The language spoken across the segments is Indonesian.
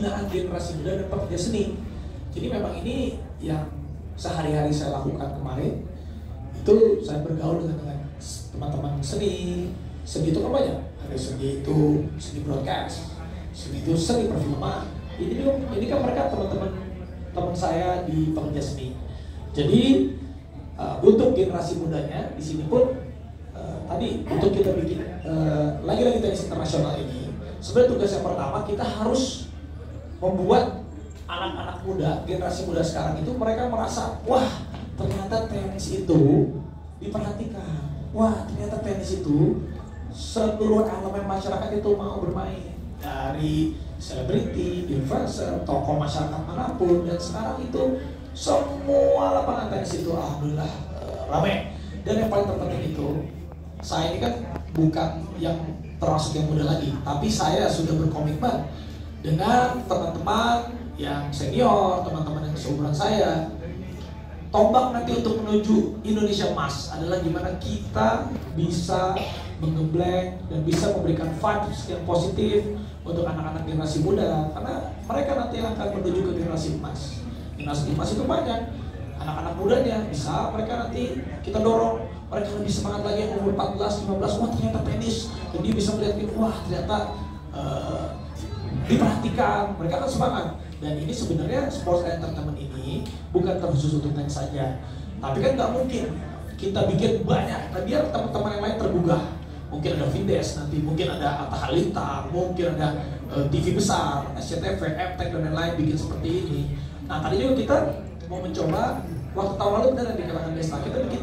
pembinaan generasi muda dan pekerja seni. Jadi memang ini yang sehari-hari saya lakukan kemarin. Itu saya bergaul dengan teman-teman seni. Seni itu kan banyak. Ada seni itu seni broadcast, seni itu seni perfilman. Ini kan mereka teman saya di pekerja seni. Jadi untuk generasi mudanya di sini pun tadi untuk kita bikin lagi-lagi tenis internasional ini, sebenarnya tugas yang pertama kita harus membuat anak-anak muda, generasi muda sekarang itu mereka merasa, wah ternyata tenis itu diperhatikan, wah ternyata tenis itu seluruh elemen masyarakat itu mau bermain, dari selebriti, influencer, tokoh masyarakat manapun, dan sekarang itu semua lapangan tenis itu alhamdulillah ramai. Dan yang paling terpenting itu, saya ini kan bukan yang termasuk yang muda lagi, tapi saya sudah berkomitmen dengan teman-teman yang senior, teman-teman yang seumuran saya. Tombak nanti untuk menuju Indonesia Emas adalah gimana kita bisa menggembleng dan bisa memberikan vibes yang positif untuk anak-anak generasi muda, karena mereka nanti akan menuju ke generasi emas. Generasi emas itu banyak, anak-anak mudanya bisa mereka nanti kita dorong mereka lebih semangat lagi, yang umur 14, 15, wah ternyata tenis, dan dia bisa melihat, wah ternyata diperhatikan, mereka akan semangat. Dan ini sebenarnya sports entertainment ini bukan terkhusus untuk tenis saja, tapi kan nggak mungkin kita bikin banyak, nah biar teman-teman yang lain tergugah. Mungkin ada Vindes, nanti mungkin ada Atta Halilintar, mungkin ada TV besar, SCTV, MTech dan lain-lain bikin seperti ini. Nah tadi juga kita mau mencoba, waktu tahun lalu benar di kalangan Desta kita bikin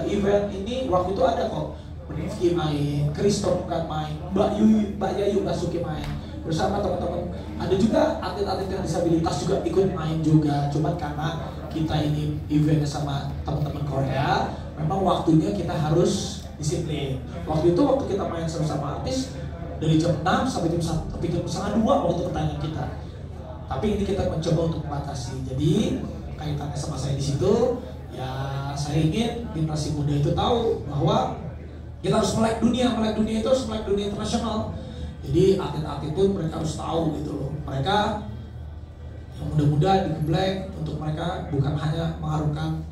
event ini, waktu itu ada kok Rifki main, Kristo kan main, Mbak Yayu Basuki main bersama teman-teman. Ada juga atlet-atlet yang disabilitas juga ikut main juga. Cuman karena kita ini eventnya sama teman-teman Korea, memang waktunya kita harus disiplin. Waktu kita main sama artis dari jam 6 sampai jam 1, jam 1:30 waktu pertandingan kita. Tapi ini kita mencoba untuk membatasi. Jadi kaitannya sama saya di situ, ya saya ingin generasi muda itu tahu bahwa kita harus melek dunia itu harus melek dunia internasional. Jadi atlet-atlet pun mereka harus tahu gitu loh. Mereka yang muda-muda digembleng untuk mereka bukan hanya mengharumkan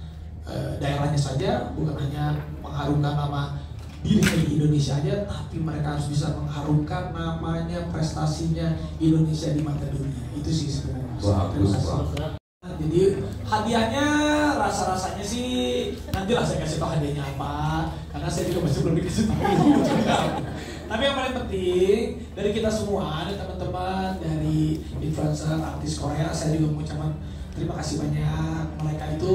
daerahnya saja, bukan hanya mengharumkan nama diri Indonesia aja, tapi mereka harus bisa mengharumkan namanya, prestasinya Indonesia di mata dunia. Itu sih sebenarnya. Bagus. Jadi hadiahnya rasa-rasanya sih nantilah saya kasih tahu hadiahnya apa, karena saya juga masih belum dikasih tahu. Tapi yang paling penting dari kita semua, dari teman-teman, dari influencer, artis Korea, saya juga mengucapkan terima kasih banyak. Mereka itu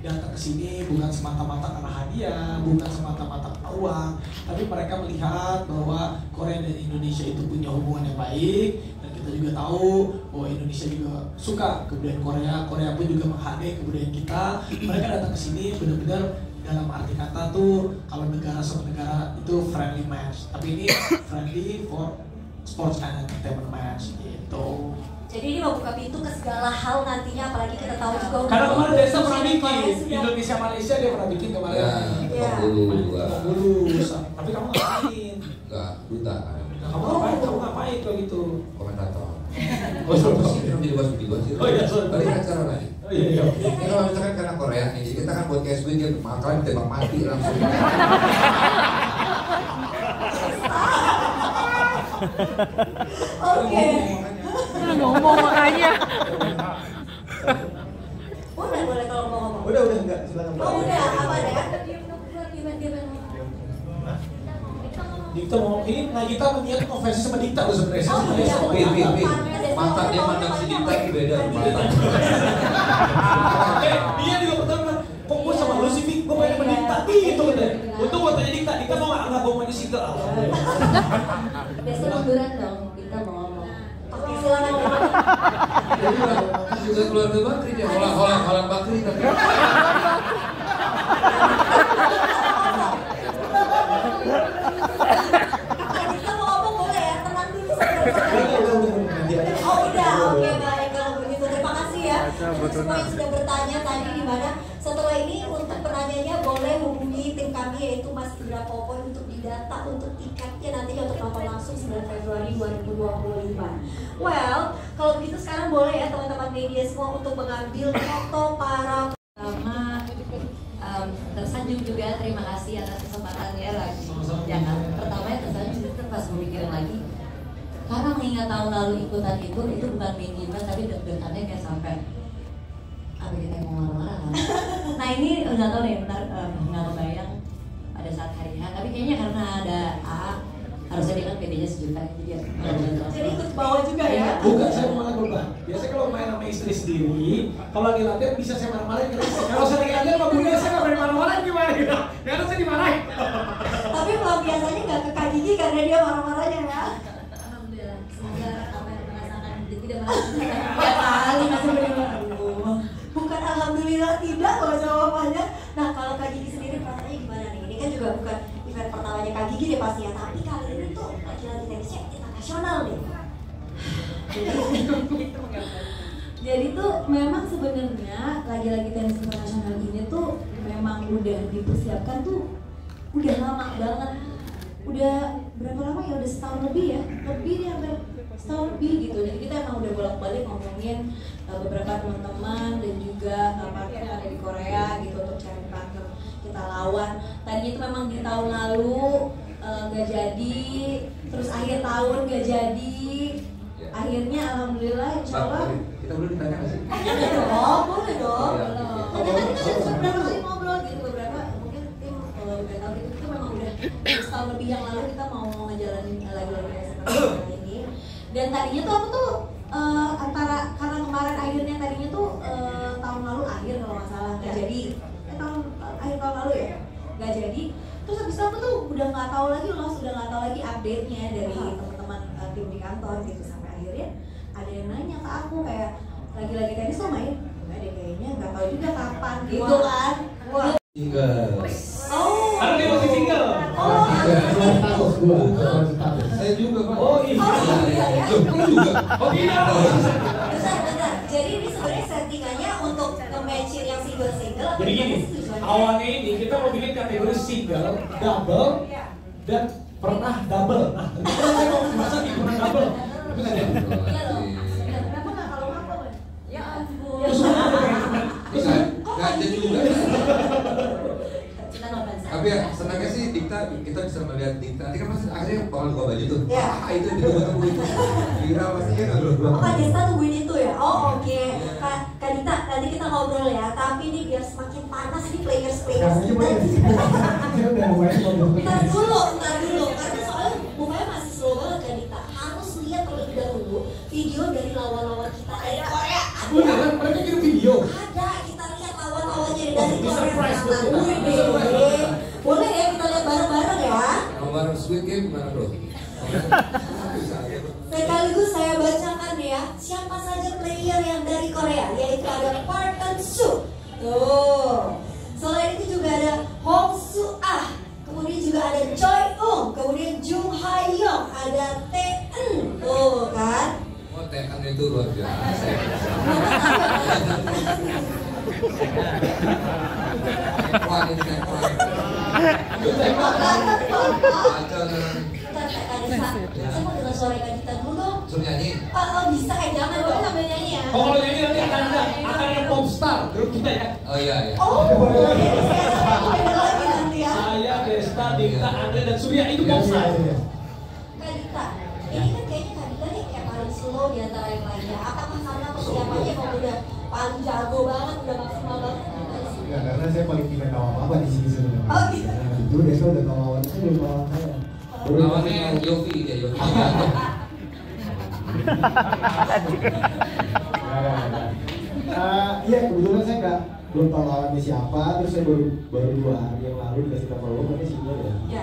datang ke sini bukan semata-mata karena hadiah, bukan semata-mata karena uang, tapi mereka melihat bahwa Korea dan Indonesia itu punya hubungan yang baik, dan kita juga tahu bahwa Indonesia juga suka kebudayaan Korea, Korea pun juga menghargai kebudayaan kita. Mereka datang ke sini benar-benar dalam arti kata tuh, kalau negara sama negara itu friendly match, tapi ini friendly for sports and entertainment match gitu. Jadi ini membuka pintu ke segala hal nantinya, apalagi kita tahu juga. Karena kemarin Desa pernah bikin Indonesia Malaysia, dia pernah bikin kemarin. Ya, tapi kamu ngapain? Enggak, duta. Kamu ngapain kalau gitu? Komentator. Oh Jadi Basuki sih. Oh iya, sorry. Balik acara lagi. Oh iya. Ini kalau misalkan karena Korea nih, jadi kita kan buat KSB dia makalan tembak mati langsung. Oke. Ngomong makanya. Boleh kalau mau ngomong. Udah enggak, silakan. Oh udah, apa deh? Dikta mau ini, nah kita melihat konversi sama Dikta loh sebenarnya. Oh iya. Mata dia mandang si Dikta itu beda mata. Dia juga pertama, kok gue sama lu sih, gue main sama Dikta gitu kan. Untuk gue tanya Dikta mau nggak gue main di situ? Biasa munduran dong, kita mau ngomong. Oke, silakan. Juga keluarga Bakri dia, holang Bakri tapi. Kita mau ngomong boleh ya, tenang dulu. Oh udah, oke baik kalau begitu. Terima kasih ya. semua yang sudah bertanya tadi di mana. Setelah ini untuk penanyanya boleh hubungi tim kami yaitu Mas Indra Popoy untuk didata untuk tiketnya nantinya untuk nonton langsung 9 Februari 2025. Well, kalau begitu sekarang boleh ya teman-teman media semua untuk mengambil foto para tersanjung juga, terima kasih atas kesempatannya lagi. Ya kan, pertama yang tersanjung itu pas gue mikirin lagi, karena mengingat tahun lalu ikutan itu bukan main event tapi deg-degannya kayak sampai apa kita mau marah-marah kan? Nah ini nggak tahu nih, ntar nggak kebayang pada saat hari H, tapi kayaknya karena ada A harusnya dia kan PD-nya sejuta jadi ikut bawa juga ya? Bukan, saya mau malah berubah. Biasanya kalau main sama istri sendiri, kalau lagi latihan bisa saya marah-marahin ke istri. Kalau saya lagi latihan sama bunda, saya nggak berani marah-marahin gimana gitu. Karena saya dimarahin. Tapi biasanya nggak ke Kak Gigi karena dia marah-marahnya ya? Alhamdulillah, semoga apa yang merasakan tidak merasakan ya kali masih benar. Bukan alhamdulillah tidak loh jawabannya. Nah kalau Kak Gigi sendiri perasaannya gimana nih? Ini kan juga bukan event pertamanya Kak Gigi deh pasti ya, tapi kali ini tuh lagi-lagi tenisnya internasional nih. Jadi tuh memang sebenarnya lagi-lagi tenis internasional ini tuh memang udah dipersiapkan tuh udah lama banget. Udah berapa lama ya? Udah setahun lebih ya? Lebih nih, hampir setahun lebih gitu. Jadi kita emang udah bolak-balik ngomongin beberapa teman-teman dan juga partner yang ada di Korea gitu untuk cari partner kita lawan. Tadinya itu memang di tahun lalu gak jadi, terus akhir tahun gak jadi. Akhirnya alhamdulillah insyaallah kita boleh ditanya nggak sih? Oh boleh dong. Tapi kan kita sudah beberapa kali ngobrol gitu, beberapa mungkin tim udah tahu gitu, itu memang udah setahun lebih yang lalu kita mau ngejalanin lagi-lagi seperti ini. Dan tadinya tuh aku tuh antara karena kemarin akhirnya tadinya tuh tahun lalu akhir kalau nggak salah nggak jadi, akhir tahun lalu ya nggak jadi. Terus habis itu aku tuh udah nggak tahu lagi loh, sudah nggak tahu lagi update-nya dari teman-teman tim di kantor gitu, sampai akhirnya ada yang nanya ke aku kayak lagi-lagi tenis lo main? Enggak deh kayaknya, nggak tahu juga kapan gitu kan. Wah. Oh. Karena dia masih single. Oh. Saya juga Pak. Oh iya. Oh iya ya. Loh, juga. Oh iya. Bentar. Jadi ini sebenarnya settingannya untuk nge-matchin yang single-single. Jadi gini, awalnya ini kita mau bikin kategori single, double, dan pernah double. Nah, ternyata saya mau masa nih pernah double. Benar ya? Kenapa nggak kalau aku? Ya ampun. Bisa, nggak ada juga. Kita nggak bangsa. Tapi ya senangnya sih kita bisa melihat Dikta. Nanti kan pasti akhirnya bakal buka baju tuh. Iya. Itu ditunggu-tunggu itu. Viral pasti kan nggak dua-dua. Oh Kak Desta tungguin itu ya? Oh oke. Kak Dita, nanti kita ngobrol ya. Tapi ini biar semakin panas nih players kita. Ntar dulu. Karena soalnya mukanya masih slow banget Kak Dita. Harus lihat terlebih dahulu video dari lawan-lawan kita dari Korea. Udah kan mereka kirim video. Ada, kita lihat lawan-lawannya dari Di Korea. surprise betul. Boleh ya kita lihat bareng-bareng ya? Nomor Squid Game gimana bro? Sekaligus saya bacakan ya, siapa saja player yang dari Korea, yaitu ada Park Eun-soo. Tuh. Selain itu juga ada Hong Soo-ah, kemudian juga ada Choi Ung, kemudian Jung Ha-young, ada Tae-eun. Tuh kan? Oh tekan itu luar biasa. Wah ini tekan. Saya mau dengar suara Kak Dita dulu dong. Suruh nyanyi. Oh bisa jangan dong sambil nyanyi ya. Oh kalau nyanyi nanti akan ada popstar grup kita ya. Oh iya. Oh, boleh. Saya dengar lagi nanti ya. Saya, Desta, Dikta, Andre dan Surya itu popstar. Kak Dita, ini kan kayaknya Kak Dita nih kayak paling slow di antara yang lainnya. Apakah karena persiapannya emang udah paling jago banget, udah maksimal banget? Enggak, karena saya paling tidak tahu apa-apa di sini sebenarnya. Oh gitu. Nah, itu Desa udah tahu lawan saya, udah lawan saya. Lawannya Yofi dia Yofi. Iya kebetulan saya belum tahu lawannya siapa, terus saya baru 2 hari yang lalu dikasih kabar lo katanya single ya. Iya.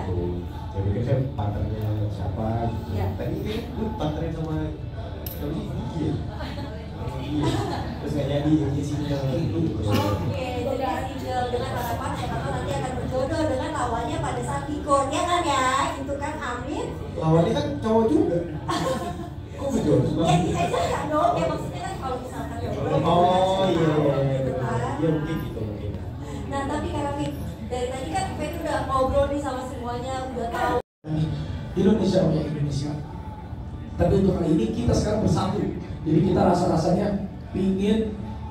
Saya pikir saya partnernya siapa gitu. Iya. Tadi ini lu partnerin sama siapa sih? Gigi ya? Terus nggak jadi single gitu. Oke, jadi single dengan harapan siapa tahu nanti akan berjodoh dengan lawannya pada saat pikor, ya kan ya? Itu kan amin. Lawannya kan cowok juga. Kok berjodoh? Ya bisa aja dong. Ya maksudnya kan kalau misalkan jodoh Oh iya, gitu kan. iya mungkin gitu mungkin. Nah tapi Kak Raffi, dari tadi kan Feby udah ngobrol nih sama semuanya, udah tahu. Indonesia punya Indonesia. Tapi untuk kali ini kita sekarang bersatu. Jadi kita rasa-rasanya pingin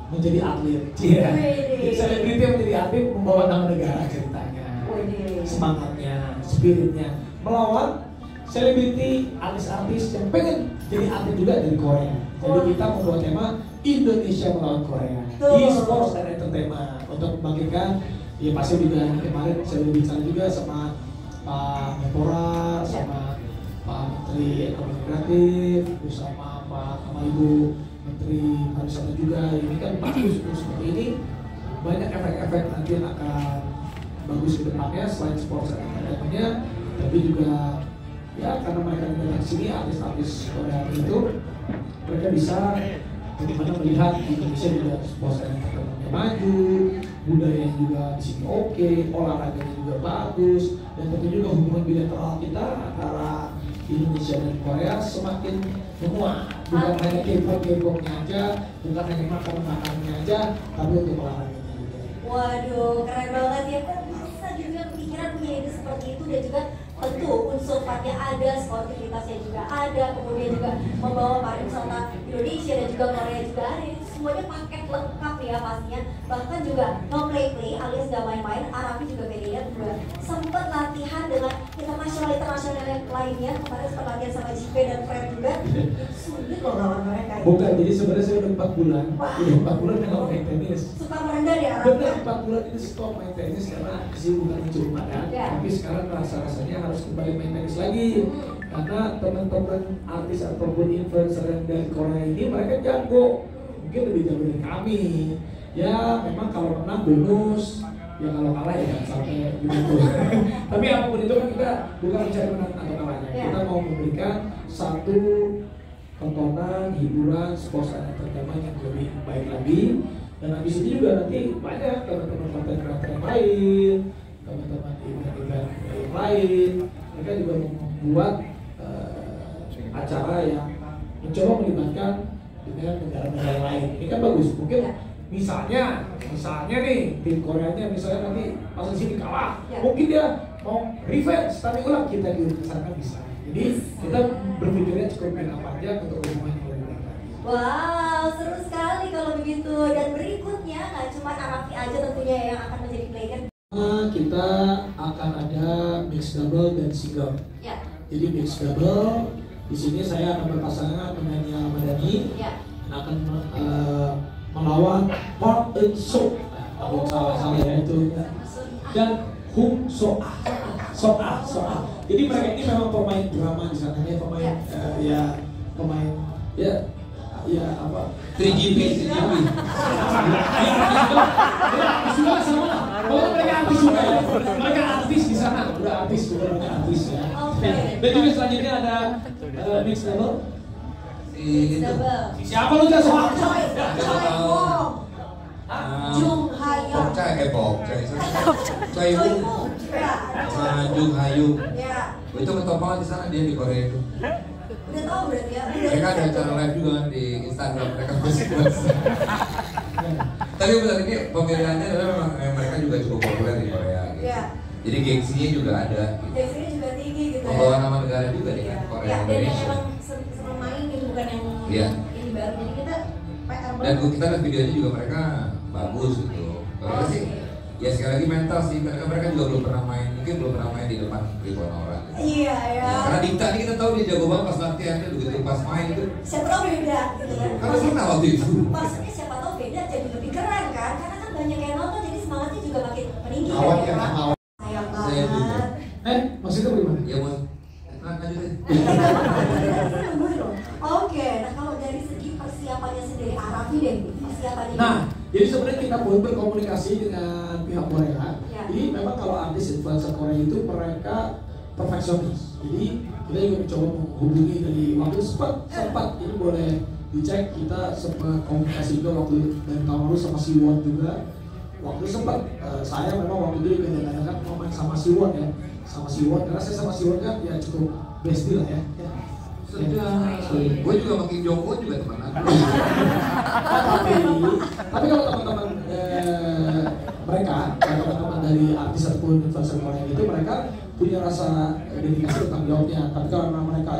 menjadi atlet. Iya. Wih. Selebriti yang menjadi atlet membawa nama negara ceritanya. Wih. Semangatnya, spiritnya melawan selebriti, artis-artis yang pengen jadi atlet juga dari Korea. Jadi kita membuat tema Indonesia melawan Korea. E-sports dan entertainment untuk membagikan. Ya pasti juga kemarin saya udah bicara juga sama Pak Menpora, sama Pak Menteri Ekonomi Kreatif, bersama Pak sama Ibu Menteri Pariwisata juga. Ini kan bagus seperti ini, banyak efek-efek nanti yang akan bagus ke depannya selain sports dan entertainment-nya, tapi juga ya karena mereka datang ke sini artis-artis Korea itu mereka bisa bagaimana melihat di Indonesia juga sports dan entertainment-nya maju, budaya juga di sini oke, olahraganya juga bagus, dan tentu juga hubungan bilateral kita antara Indonesia dan Korea semakin menguat. Bukan hanya K-pop-nya aja, bukan hanya makan-makannya aja, tapi untuk olahraganya juga. Waduh, keren banget ya. Kok bisa juga kepikiran punya ide seperti itu, dan juga tentu unsur funnya ada, sportivitasnya juga ada, kemudian juga membawa pariwisata Indonesia dan juga Korea juga ada. Itu semuanya paket lengkap ya pastinya. Bahkan juga no play alias gak main-main. Arafi juga beda juga sempat latihan dengan internasional yang lainnya. Kemarin sempat latihan sama JP dan Fred juga. Itu sulit loh lawan mereka. Bukan, jadi sebenarnya saya udah 4 bulan. Udah 4 bulan nggak main tenis. Suka merendah ya Arafi. Benar, 4 bulan ini stop main tenis karena kesibukan cuma kan. Ya. Tapi sekarang rasanya harus kembali main tenis lagi. Karena teman-teman artis ataupun influencer yang dari Korea ini mereka jago, mungkin lebih jago dari kami. Ya memang kalau menang bonus, ya kalau kalah ya sampai gitu. Tapi apapun itu kan kita bukan mencari menang atau kalahnya. Ya. Kita mau memberikan satu tontonan, hiburan, sports dan entertainment yang lebih baik lagi. Dan habis itu juga nanti banyak teman-teman konten kreator yang lain, teman-teman event-event yang lain, mereka juga membuat acara yang mencoba melibatkan dengan negara-negara lain. Ini kan bagus. Mungkin misalnya nih tim Koreanya misalnya nanti pas di sini kalah, mungkin dia mau revenge tapi ulang, kita diurut ke sana bisa. Jadi kita berpikirnya cukup main apa aja untuk hubungan yang lebih baik. Wow, seru sekali kalau begitu. Dan berikutnya nggak cuma Arafi aja tentunya yang akan menjadi player. Kita akan ada mixed double dan single. Ya. Jadi mixed double di sini saya akan berpasangan dengan Nia Ramadhani Ya. dan akan melawan Park Eun Suk. Takut salah ya itu. Dan Hung Soah. Soah. Jadi mereka ini memang pemain drama di sana, ya pemain pemain apa? 3GP. Sudah sama lah. Pokoknya mereka artis juga ya. Mereka artis di sana, udah artis ya. Oke. Dan juga selanjutnya ada mixed double. Double. Siapa lu udah soal? Choi Wong. Jung Hayoung. Choi Woo Ya. sama Jung Hayoung. Ya. Itu ngetop banget di sana dia di Korea itu. Udah tahu berarti ya. Mereka ada acara live juga kan di Instagram mereka masih. Tapi benar ini pemilihannya adalah memang mereka juga cukup populer di Korea. Gitu. Ya. Jadi gengsinya juga ada. Gitu. Dari sini juga tinggi gitu ya. Membawa nama negara juga nih kan Korea Ya, dan yang Indonesia. emang seneng main gitu, bukan yang Iya. ini baru. Jadi kita PR Dan kita lihat videonya juga mereka bagus gitu. Mereka sih ya sekali lagi mental sih, mereka juga belum pernah main, mungkin belum pernah main di depan ribuan orang. Iya ya. Karena Dita ini kita tahu dia jago banget pas latihan, begitu pas main itu. Siapa tahu beda gitu kan. Karena pernah waktu itu. Maksudnya siapa tahu beda jadi lebih keren kan, karena kan banyak yang nonton jadi semangatnya juga makin meninggi. Awal kan, ya, Pak? awal. Sayang Saya juga. banget. Maksudnya bagaimana? Ya mau lanjutin. Oke, nah kalau dari segi persiapannya sendiri, Arafi deh, persiapannya. Nah, jadi sebenarnya kita pun berkomunikasi dengan pihak Korea. Ya. Jadi memang kalau artis influencer Korea itu mereka perfeksionis. Jadi kita juga mencoba menghubungi dari waktu sempat ini boleh dicek, kita sempat komunikasi juga waktu dari tahun lalu sama Siwon juga. Waktu sempat saya memang waktu itu juga kadang-kadang mau main sama Siwon ya, sama Siwon karena saya sama Siwon kan ya cukup bestie lah ya. Gue juga sama Kim Jong Un juga teman aku. Tapi kalau teman-teman mereka, teman-teman dari artis ataupun influencer Korea itu, mereka punya rasa dedikasi tentang jawabnya. Tapi karena mereka,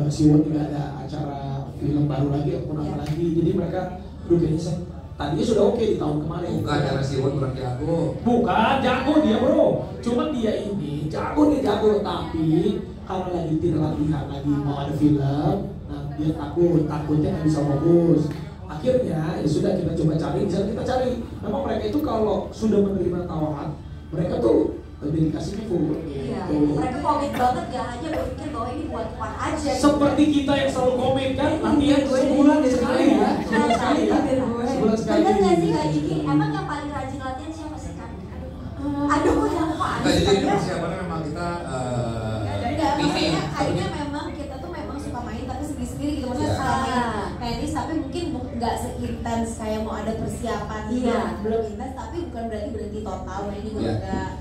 Siwon juga ada acara film baru lagi ataupun apa lagi, jadi mereka, kayaknya tadinya sudah oke di tahun kemarin. Bukan karena Siwon kurang jago. Bukan, jago dia bro. Cuman dia ini jago, tapi karena lagi tidak latihan lagi mau ada film, nah dia takutnya nggak bisa fokus. Akhirnya ya sudah kita coba cari, misalnya kita cari. Memang mereka itu kalau sudah menerima tawaran, mereka tuh dedikasinya full. Iya. Mereka komit banget, gak hanya berpikir bahwa ini buat fun aja. Seperti kita yang selalu komen kan, latihan sebulan sekali ya. Sebulan sekali ya. Sebulan sekali. Bener nggak sih Kak Diki? Emang yang paling rajin latihan siapa sih Kak? Aduh, yang apa? Nah, jadi ini persiapannya memang kita akhirnya memang kita tuh memang suka main tapi sendiri-sendiri gitu, maksudnya suka main tenis tapi mungkin nggak seintens kayak mau ada persiapan gitu. Belum intens tapi bukan berarti berhenti total main juga enggak.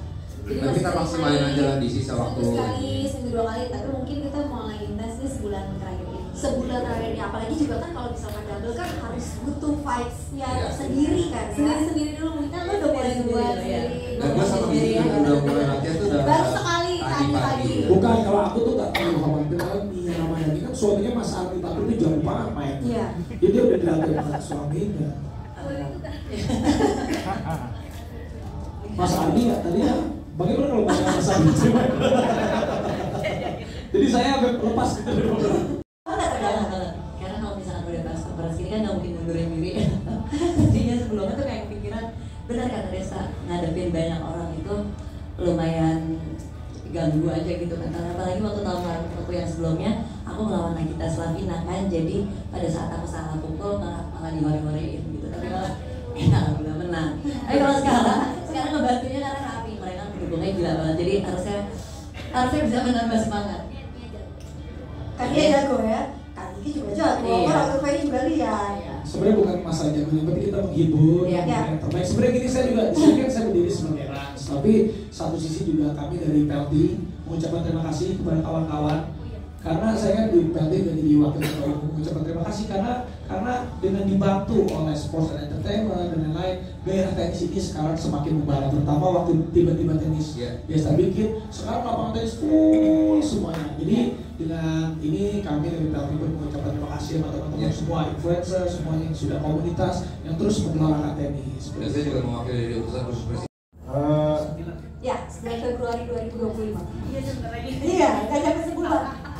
Jadi tapi kita maksimalin aja lah di sisa waktu. Sekali, seminggu 2 kali, tapi mungkin kita mulai intens nih sebulan terakhir ini. Sebulan terakhir ini, apalagi juga kan kalau misalkan double kan harus butuh vibes-nya sendiri kan ya. Sendiri-sendiri dulu, mungkin lo udah mulai buat sendiri. Dan gue sama Diki udah mulai latihan tuh udah baru sekali tadi. Bukan, kalau aku tuh gak terlalu khawatir kan Nia Ramadhani kan suaminya Mas Ardi Tatur itu jauh banget main. Iya. Jadi dia udah dilatih sama suaminya. Mas Ardi ya tadi ya, bagaimana kalau Mas Ardi? Jadi saya lepas gitu dari program. Karena kalau misalkan udah pas gini kan nggak mungkin mundurin diri. Jadinya sebelumnya tuh kayak kepikiran, benar kata Desa, ngadepin banyak orang itu lumayan ganggu aja gitu kan. Apalagi waktu tahun lalu aku yang sebelumnya aku melawan Nagita Slavina kan, jadi pada saat aku salah pukul malah dihori-horiin gitu. Tapi kalau alhamdulillah menang. Tapi kalau sekarang ngebantunya karena Rapi, mereka pendukungnya gila banget. Jadi harusnya bisa menambah semangat. Kan dia jago ya. Kan Diki juga jago. Orang survei juga lihat. Sebenarnya bukan masalah jagonya, tapi kita menghibur yang terbaik. Sebenarnya gini, saya juga di sini kan saya berdiri sebagai Rans, tapi satu sisi juga kami dari PLT mengucapkan terima kasih kepada kawan-kawan. Karena saya kan di PLT dan jadi wakil ketua umum, mengucapkan terima kasih karena dengan dibantu oleh Sports and Entertainment dan lain-lain, gairah tenis ini sekarang semakin membara. Terutama waktu tiba-tiba tenis biasa bikin, sekarang lapangan tenis full semuanya. Jadi dengan ini kami dari PLT pun mengucapkan terima kasih kepada teman-teman semua influencer, semuanya yang sudah komunitas yang terus menggelarkan tenis. Dan saya juga mewakili dari utusan khusus presiden. Ya, 9 Februari 2025. Iya, sebentar lagi. Iya, nggak sampai sebulan.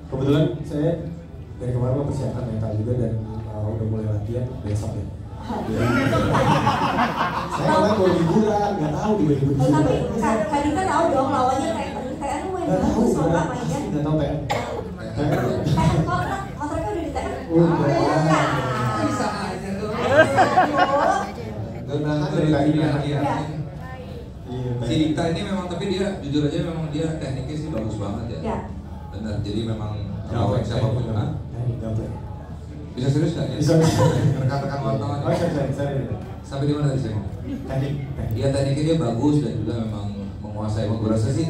Kebetulan saya dari kemarin mempersiapkan mental juga dan udah mulai latihan besok ya. Jadi, saya kan mau liburan, nggak tahu tiba-tiba. Tapi Kak Dika tahu dong lawannya TN main bagus soalnya mainnya. Nggak tahu TN. TN kontraknya udah di TN. Udah. Bisa aja tuh. Iya. Si Dikta ini memang, tapi dia jujur aja memang dia tekniknya sih bagus banget ya. Ya. Benar, jadi memang lawan siapapun kan. Bisa serius nggak ya? Bisa. Rekan-rekan wartawan. Oh, sorry. Sampai di mana tadi saya? Teknik. Dia tekniknya dia bagus dan juga memang menguasai. Gue rasa sih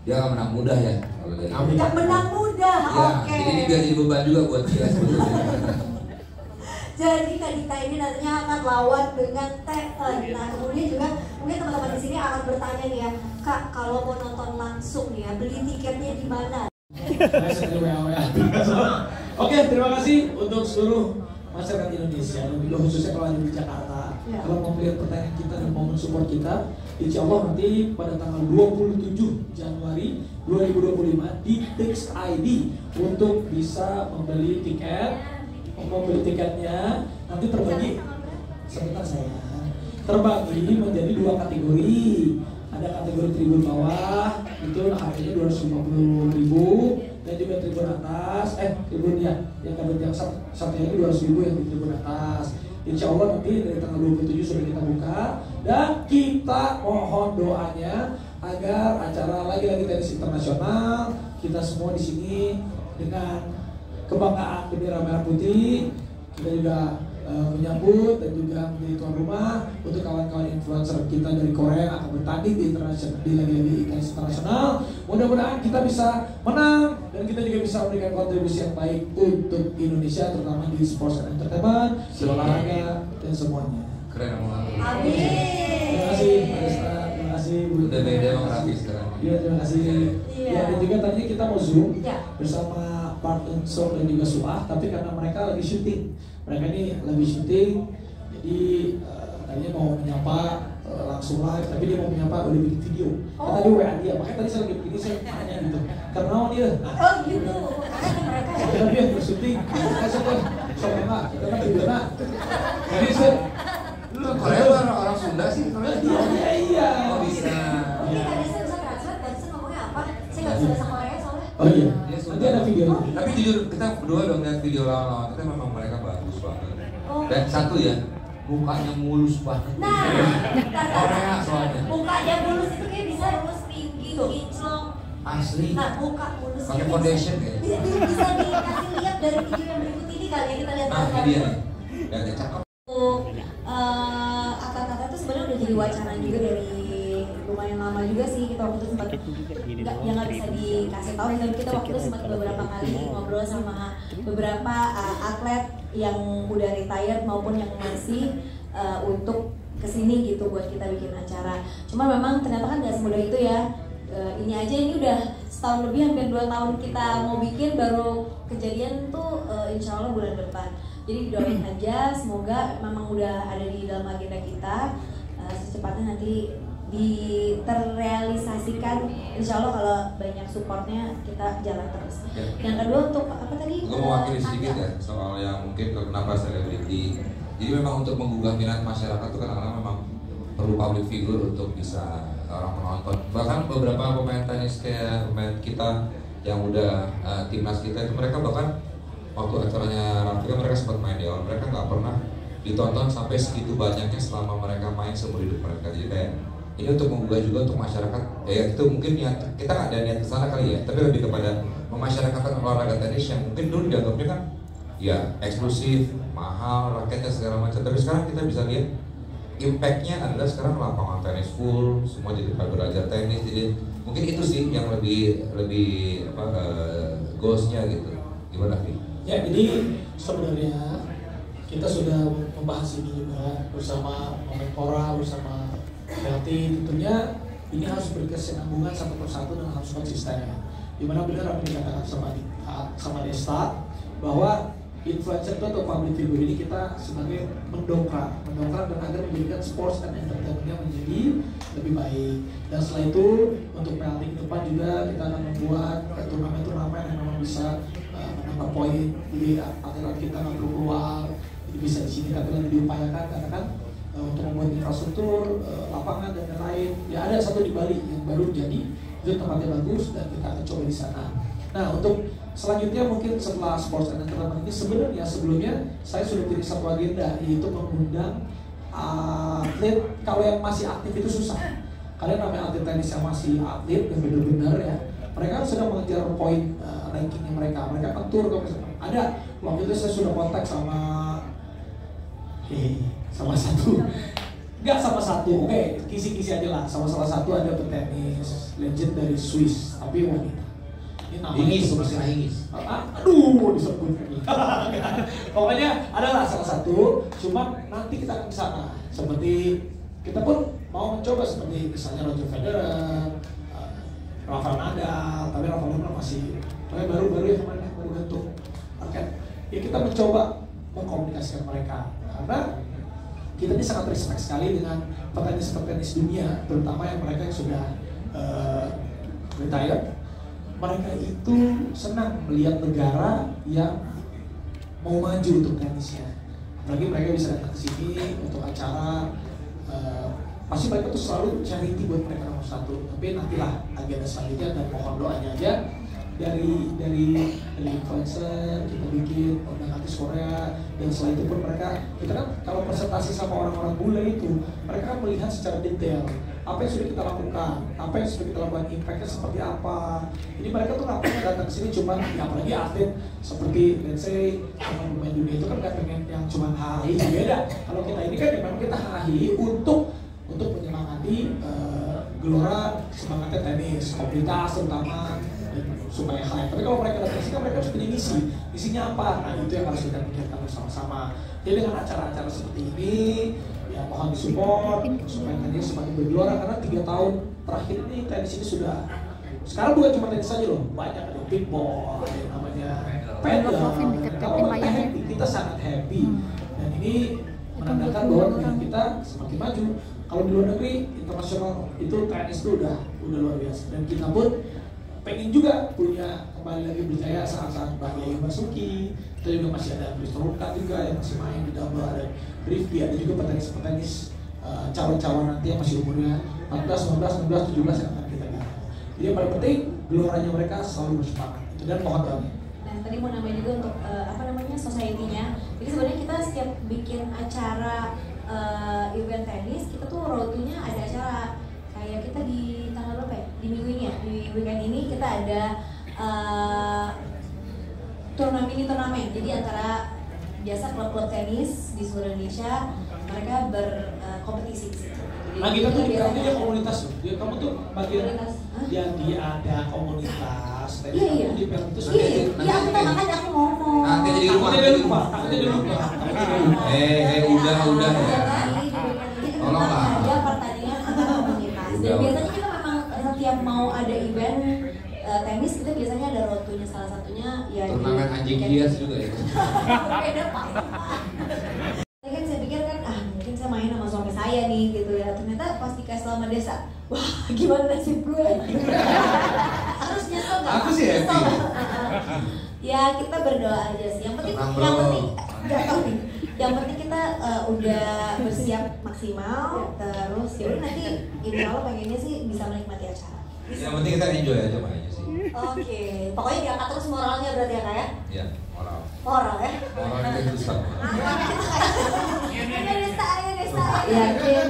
dia akan menang mudah ya. Kalau dari. Yang menang mudah, Ya, oke. jadi ini biar jadi beban juga buat dia sebetulnya. Jadi Kak Dika ini nantinya akan lawan dengan TN. Nah kemudian juga mungkin teman-teman di sini akan bertanya nih ya, Kak kalau mau nonton langsung nih ya, beli tiketnya di mana? Oke, terima kasih untuk seluruh masyarakat Indonesia, lebih khususnya kalau ada di Jakarta. Kalau mau melihat pertanyaan kita dan mau mensupport kita, insya Allah nanti pada tanggal 27 Januari 2025 di Tix ID untuk bisa membeli tiketnya nanti terbagi menjadi 2 kategori. Ada kategori tribun bawah itu harganya 250.000 dan juga tribun atas tribun yang satunya itu 200.000 yang di tribun atas. Insya Allah nanti dari tanggal 27 sudah kita buka dan kita mohon doanya agar acara lagi-lagi tenis internasional kita semua di sini dengan kebanggaan bendera merah putih kita juga menyambut dan juga menjadi tuan rumah untuk kawan-kawan influencer kita dari Korea yang akan bertanding di lagi-lagi tenis internasional. Mudah-mudahan kita bisa menang dan kita juga bisa memberikan kontribusi yang baik untuk Indonesia, terutama di sports and entertainment, olahraga dan semuanya. Keren banget. Amin. Terima kasih Pak Desta, terima kasih Bu. Udah beda emang rapi sekarang. Iya, terima kasih. Iya. Ya, dan juga tadinya kita mau Zoom Ya. bersama Park Unsur dan juga Suah, tapi karena mereka lagi syuting, mereka ini lagi syuting, jadi tadinya mau menyapa langsung live, tapi dia mau menyapa udah bikin video. Kan tadi WA dia, makanya tadi saya lagi begini saya tanya gitu, karena dia. Oh gitu, makanya mereka ya. Karena dia bersyuting, saya sudah sama karena gimana? Jadi saya, Lu Korea orang Sunda sih, Korea iya. kok bisa? Mungkin tadi saya bisa translate dan saya ngomongnya apa? Saya nggak bisa bahasa Korea soalnya. Oh iya, Dia nanti ada video. Tapi jujur kita berdua dong lihat video lawan-lawan kita memang mereka bagus banget. Oh. Dan satu ya, mukanya mulus banget. Nah, Korea soalnya. mukanya mulus itu kayak bisa mulus tinggi, kinclong. Asli. Nah, muka mulus Pakai ini foundation bisa, kayaknya. bisa dikasih lihat dari video yang berikut ini kali ya, kita lihat Nah, ini dia nih. Dan dia cakep. Akad-akad itu sebenarnya udah jadi wacana juga dari lumayan lama juga sih. Kita waktu itu sempat nggak bisa dikasih tahu, dan kita waktu itu sempat beberapa kali ngobrol sama beberapa atlet yang udah retired maupun yang masih untuk kesini gitu buat kita bikin acara. Cuma memang ternyata kan nggak semudah itu ya. Ini aja ini udah setahun lebih, hampir 2 tahun kita mau bikin, baru kejadian tuh insya Allah bulan depan. Jadi doain aja, semoga memang udah ada di dalam agenda kita, secepatnya nanti terrealisasikan. Insya Allah kalau banyak supportnya kita jalan terus. Ya. Yang kedua untuk apa tadi? Gue mau wakili sedikit ya soal yang mungkin kenapa selebriti. Jadi memang untuk menggugah minat masyarakat itu kadang-kadang memang perlu public figure untuk bisa orang penonton. Bahkan beberapa pemain tenis kayak pemain kita yang udah timnas kita itu mereka bahkan waktu acaranya Rafika mereka sempat main di awal, mereka nggak pernah ditonton sampai segitu banyaknya selama mereka main seumur hidup mereka. Jadi kayak ini untuk menggugah juga untuk masyarakat. Ya itu mungkin niat kita nggak ada niat kesana kali ya, tapi lebih kepada memasyarakatkan olahraga tenis yang mungkin dulu dianggapnya kan ya eksklusif, mahal, raketnya segala macam. Tapi sekarang kita bisa lihat impactnya adalah sekarang lapangan tenis full, semua jadi belajar tenis. Jadi mungkin itu sih yang lebih goalsnya gitu. Gimana sih? Ya, jadi sebenarnya kita sudah membahas ini juga bersama Menpora, bersama pelatih. Tentunya ini harus berkesinambungan satu persatu dan harus konsisten ya. Dimana benar apa yang dikatakan sama Desta bahwa influencer itu atau public figure ini kita sebagai mendongkrak dan agar menjadikan sports dan entertainmentnya menjadi lebih baik. Dan setelah itu untuk pelatih ke depan juga kita akan membuat turnamen-turnamen yang memang bisa menambah poin. Jadi atlet kita nggak perlu keluar, jadi bisa di sini tapi lagi diupayakan karena kan untuk membuat infrastruktur, lapangan dan lain-lain. Ya ada satu di Bali yang baru jadi, itu tempatnya bagus dan kita akan coba di sana. Nah untuk selanjutnya mungkin setelah sports and entertainment ini sebenarnya sebelumnya saya sudah pilih satu agenda, yaitu mengundang atlet. Kalau yang masih aktif itu susah. Kalian namanya atlet tenis yang masih aktif dan benar-benar ya, mereka sedang mengejar poin rankingnya mereka. Mereka akan tur ke ada. Waktu itu saya sudah kontak sama satu. Enggak sama satu. Oke, kisi-kisi aja lah. Sama salah satu ada petenis legend dari Swiss, tapi wanita. Ini namanya Ingis. Aduh, disebut. Pokoknya adalah salah satu. Cuma nanti kita akan ke sana. Seperti kita pun mau mencoba seperti misalnya Roger Federer, Rafael Nadal, tapi Rafael Nadal masih baru ya kemarin baru gantung. Ya kita mencoba mengkomunikasikan mereka karena kita ini sangat respect sekali dengan petenis dunia, terutama yang mereka yang sudah retired. Mereka itu senang melihat negara yang mau maju untuk tenisnya. Apalagi mereka bisa datang ke sini untuk acara. Pasti mereka tuh selalu charity buat mereka nomor satu. Tapi nantilah agenda selanjutnya dan mohon doanya aja dari influencer kita bikin undang artis Korea, dan setelah itu pun mereka kita kan kalau presentasi sama orang-orang bule itu mereka kan melihat secara detail apa yang sudah kita lakukan, apa yang sudah kita lakukan, impactnya seperti apa. Jadi mereka tuh nggak pernah datang ke sini cuma ya, apalagi atlet seperti let's say pemain dunia itu kan nggak pengen yang cuma hahi, beda. Kalau kita ini kan memang kita hahi untuk menyemangati gelora semangatnya tenis komunitas terutama. supaya hype. Tapi kalau mereka datang sini kan mereka harus punya misi. Misinya apa? Nah itu yang harus kita pikirkan bersama-sama. Jadi dengan acara-acara seperti ini, ya mohon disupport supaya tenis semakin bergelora karena 3 tahun terakhir ini tenis ini sudah sekarang bukan cuma tenis saja loh, banyak ada pitball, ada yang namanya pedal. Kalau mereka happy, kita sangat happy. Dan ini menandakan bahwa negara kita semakin maju. Kalau di luar negeri internasional itu tenis itu udah luar biasa. Dan kita pun pengen juga punya kembali lagi berjaya saat-saat Mbak Yayu Basuki. Kita juga masih ada Kristoruka juga yang masih main di double, ada Rifki, ada juga petenis-petenis calon-calon nanti yang masih umurnya 14, 15, 16, 17 yang akan kita lihat. Jadi yang paling penting geloranya mereka selalu bersemangat. Itu dan mohon doa. Nah tadi mau nambahin juga untuk society-nya. Jadi sebenarnya kita setiap bikin acara event tenis, kita tuh road to-nya ada acara. Kayak kita di tanggal berapa ya? Di minggu ini ya, di weekend ini kita ada turnamen. Jadi antara biasa klub-klub tenis di seluruh Indonesia mereka berkompetisi. Nah kita tuh di dia komunitas loh. Kamu tuh bagian dia ada komunitas. Iya. Di film itu Iya, aku tahu makanya aku ngomong. Nanti jadi lupa. Aku jadi lupa. Udah ya. Tolonglah. Ada pertandingan antar komunitas. Dan biasanya kita memang setiap mau ada event tenis kita biasanya ada road to-nya, salah satunya ya turnamen anjing hias juga ya. Beda Pak. Tadi kan saya pikir kan mungkin saya main sama suami saya nih gitu ya. Ternyata pas dikasih sama desa, wah gimana nasib gue? Terus nyesel nggak? Aku sih happy. Ya kita berdoa aja sih. Yang penting nggak tahu nih. Yang penting kita udah bersiap maksimal. Terus ya udah nanti insya Allah pengennya sih bisa menikmati acara. Yang penting kita enjoy aja mainnya sih. Oke, pokoknya diangkat terus moralnya berarti ya Kak ya? Iya, moral. Moral ya? Moral itu susah. Ayo desa. Yakin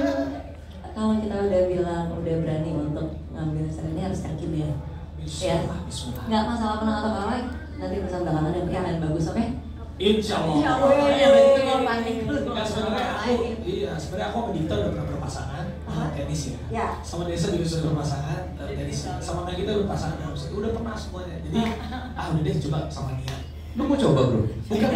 kalau kita udah bilang udah berani untuk ngambil resep ini harus yakin ya. Ya, nggak masalah menang atau kalah, nanti pesan belakangan yang akan bagus, oke? Insya Allah. Sebenarnya aku sama Dita udah pernah berpasangan tenis ya. Sama Desa juga sudah berpasangan tenis. Sama Nagita udah berpasangan dalam situ udah pernah semuanya. Jadi udah deh coba sama Nia. Lu mau coba bro? Bukan